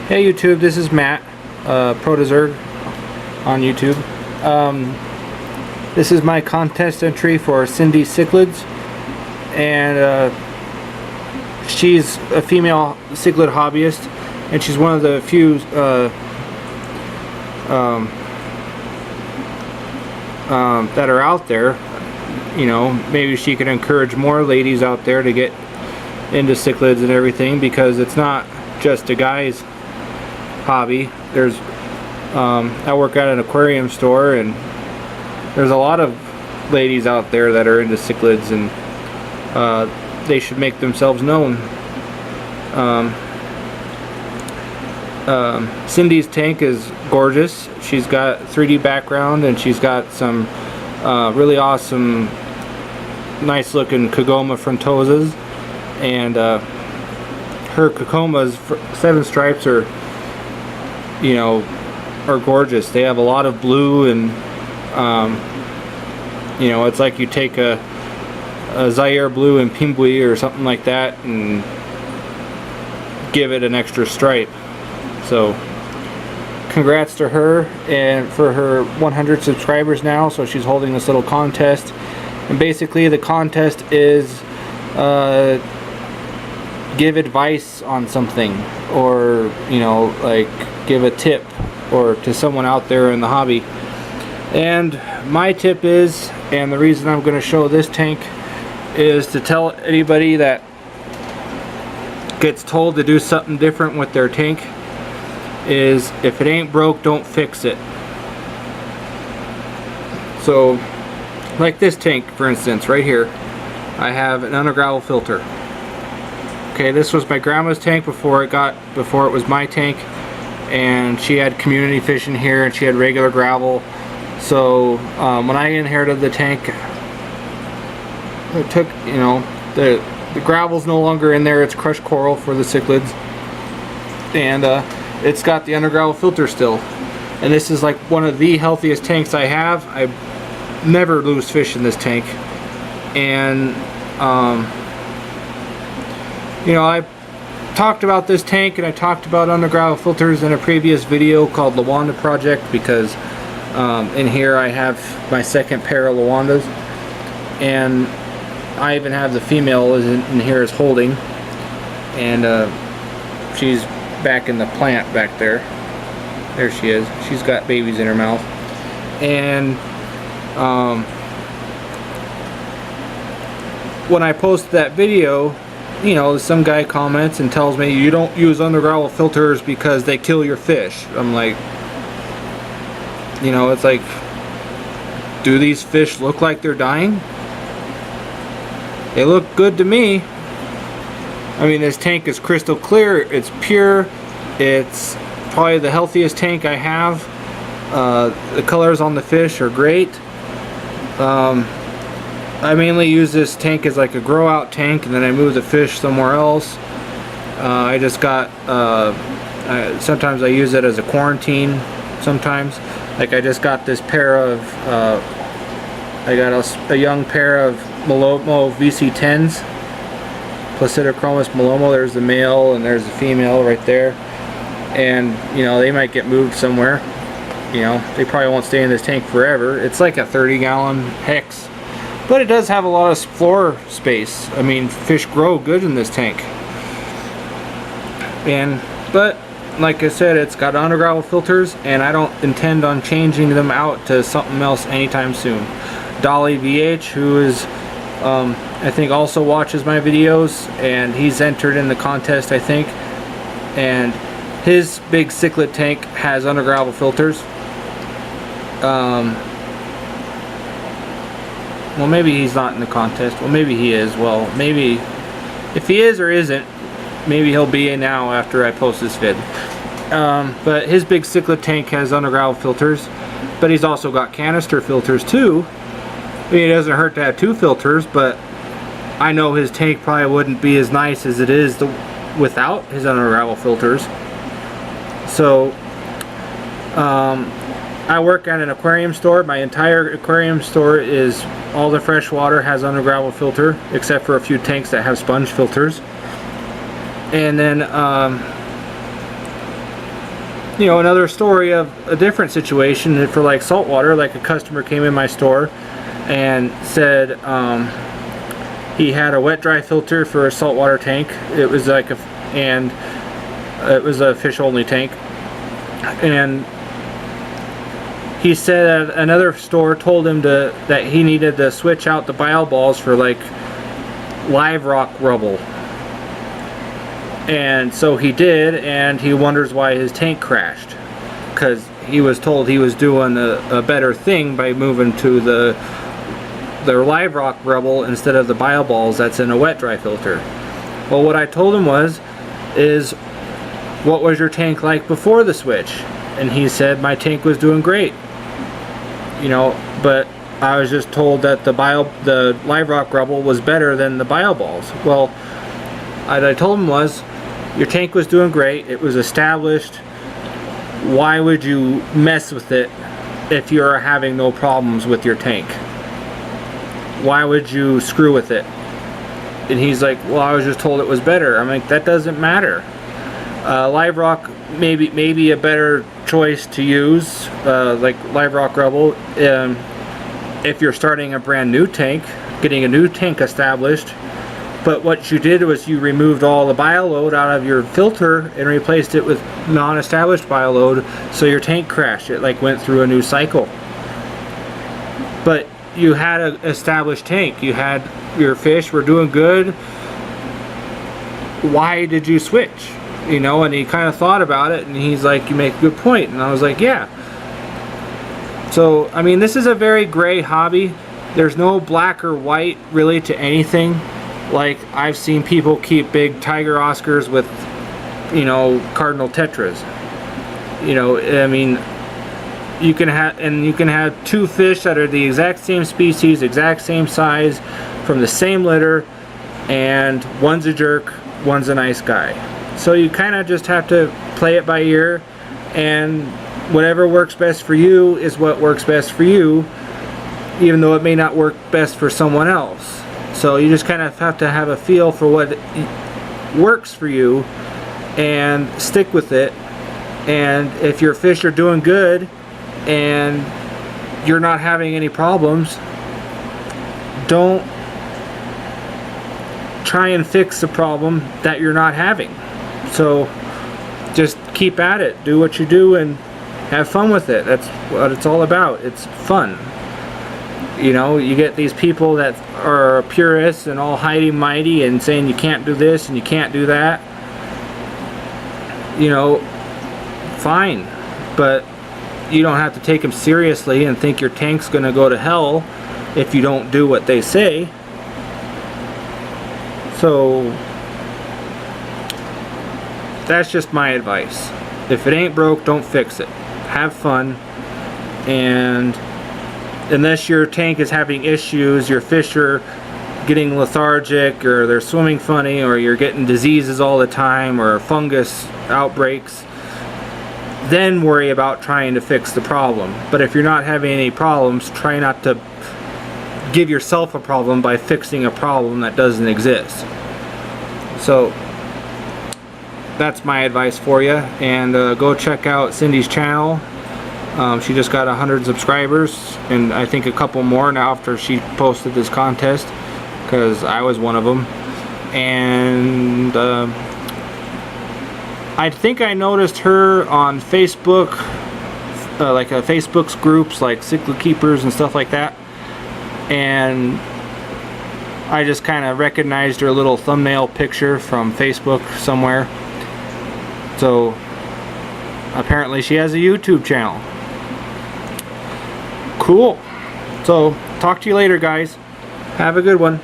Hey YouTube, this is Matt, Protozerg on YouTube. This is my contest entry for CindyScichlids, and she's a female cichlid hobbyist, and she's one of the few that are out there. You know, maybe she could encourage more ladies out there to get into cichlids and everything, because it's not just a guy's hobby. There's I work at an aquarium store, and there's a lot of ladies out there that are into cichlids, and they should make themselves known. Cindy's tank is gorgeous. She's got 3D background, and she's got some really awesome, nice looking Kagoma frontosas, and her Kagomas, 7 stripes, are are gorgeous. They have a lot of blue, and it's like you take a Zaire blue and Pimbui or something like that and give it an extra stripe. So congrats to her, and for her 100 subscribers now. So she's holding this little contest, and basically the contest is give advice on something, or like give a tip or to someone out there in the hobby. And my tip is, and the reason I'm going to show this tank, is to tell anybody that gets told to do something different with their tank, is if it ain't broke, don't fix it. So like this tank, for instance, right here, I have an undergravel filter. Okay, this was my grandma's tank before it was my tank, and she had community fish in here, and she had regular gravel. So when I inherited the tank, it took, the gravel's no longer in there. It's crushed coral for the cichlids, and it's got the undergravel filter still. And this is like one of the healthiest tanks I have. I never lose fish in this tank, and I talked about this tank, and I talked about undergravel filters in a previous video called Lawanda Project, because in here I have my second pair of Lawandas, and I even have the female in here as holding, and she's back in the plant back there. There she is. She's got babies in her mouth. And when I post that video, some guy comments and tells me, you don't use undergravel filters because they kill your fish. I'm like, it's like, do these fish look like they're dying? They look good to me. I mean, this tank is crystal clear, it's pure, it's probably the healthiest tank I have. The colors on the fish are great. I mainly use this tank as like a grow out tank, and then I move the fish somewhere else. I just got, sometimes I use it as a quarantine sometimes. Like I just got this pair of, I got a young pair of Malomo VC10s, Placidochromis Malomo. There's the male and there's the female right there. And they might get moved somewhere. They probably won't stay in this tank forever. It's like a 30-gallon hex, but it does have a lot of floor space. I mean, fish grow good in this tank. But like I said, it's got undergravel filters, and I don't intend on changing them out to something else anytime soon. Dolly VH, who is I think also watches my videos, and he's entered in the contest, I think, and his big cichlid tank has undergravel filters. Well, maybe he's not in the contest. Well, maybe he is. Well, maybe if he is or isn't, maybe he'll be in now after I post this vid. But his big cichlid tank has undergravel filters, but he's also got canister filters too. I mean, it doesn't hurt to have 2 filters, but I know his tank probably wouldn't be as nice as it is without his undergravel filters. So I work at an aquarium store. My entire aquarium store is, all the fresh water has undergravel filter, except for a few tanks that have sponge filters. And then you know, another story of a different situation for like saltwater. Like a customer came in my store and said he had a wet dry filter for a saltwater tank. It was like it was a fish only tank, and he said that another store told him that he needed to switch out the bio balls for like live rock rubble. And so he did, and he wonders why his tank crashed, because he was told he was doing a better thing by moving to the live rock rubble instead of the bio balls that's in a wet dry filter. Well, what I told him is what was your tank like before the switch? And he said my tank was doing great, you know, but I was just told that the live rock rubble was better than the bio balls. Well, what I told him was, your tank was doing great, it was established, why would you mess with it if you're having no problems with your tank? Why would you screw with it? And he's like, well, I was just told it was better. I'm like, that doesn't matter. Live rock maybe a better choice to use, like live rock rubble, if you're starting a brand new tank, getting a new tank established. But what you did was you removed all the bioload out of your filter and replaced it with non-established bioload, so your tank crashed. It like went through a new cycle. But you had an established tank. You had your fish were doing good. Why did you switch? You know, and he kind of thought about it, and he's like, you make a good point. And I was like, yeah. So, I mean, this is a very gray hobby. There's no black or white really to anything. Like, I've seen people keep big tiger Oscars with, you know, cardinal tetras. You know, I mean, you can have two fish that are the exact same species, exact same size, from the same litter, and one's a jerk, one's a nice guy. So you kind of just have to play it by ear, and whatever works best for you is what works best for you, even though it may not work best for someone else. So you just kind of have to have a feel for what works for you and stick with it. And if your fish are doing good and you're not having any problems, don't try and fix the problem that you're not having. So just keep at it, do what you do, and have fun with it. That's what it's all about. It's fun. You know, you get these people that are purists and all mighty and saying you can't do this and you can't do that. You know, fine, but you don't have to take them seriously and think your tank's gonna go to hell if you don't do what they say. So that's just my advice. If it ain't broke, don't fix it. Have fun, and unless your tank is having issues, your fish are getting lethargic, or they're swimming funny, or you're getting diseases all the time, or fungus outbreaks, then worry about trying to fix the problem. But if you're not having any problems, try not to give yourself a problem by fixing a problem that doesn't exist. So that's my advice for you. And go check out Cindy's channel. She just got 100 subscribers, and I think a couple more now after she posted this contest, because I was one of them. And I think I noticed her on Facebook, like Facebook's groups like Cichlid Keepers and stuff like that, and I just kind of recognized her little thumbnail picture from Facebook somewhere. So apparently she has a YouTube channel. Cool. So talk to you later, guys. Have a good one.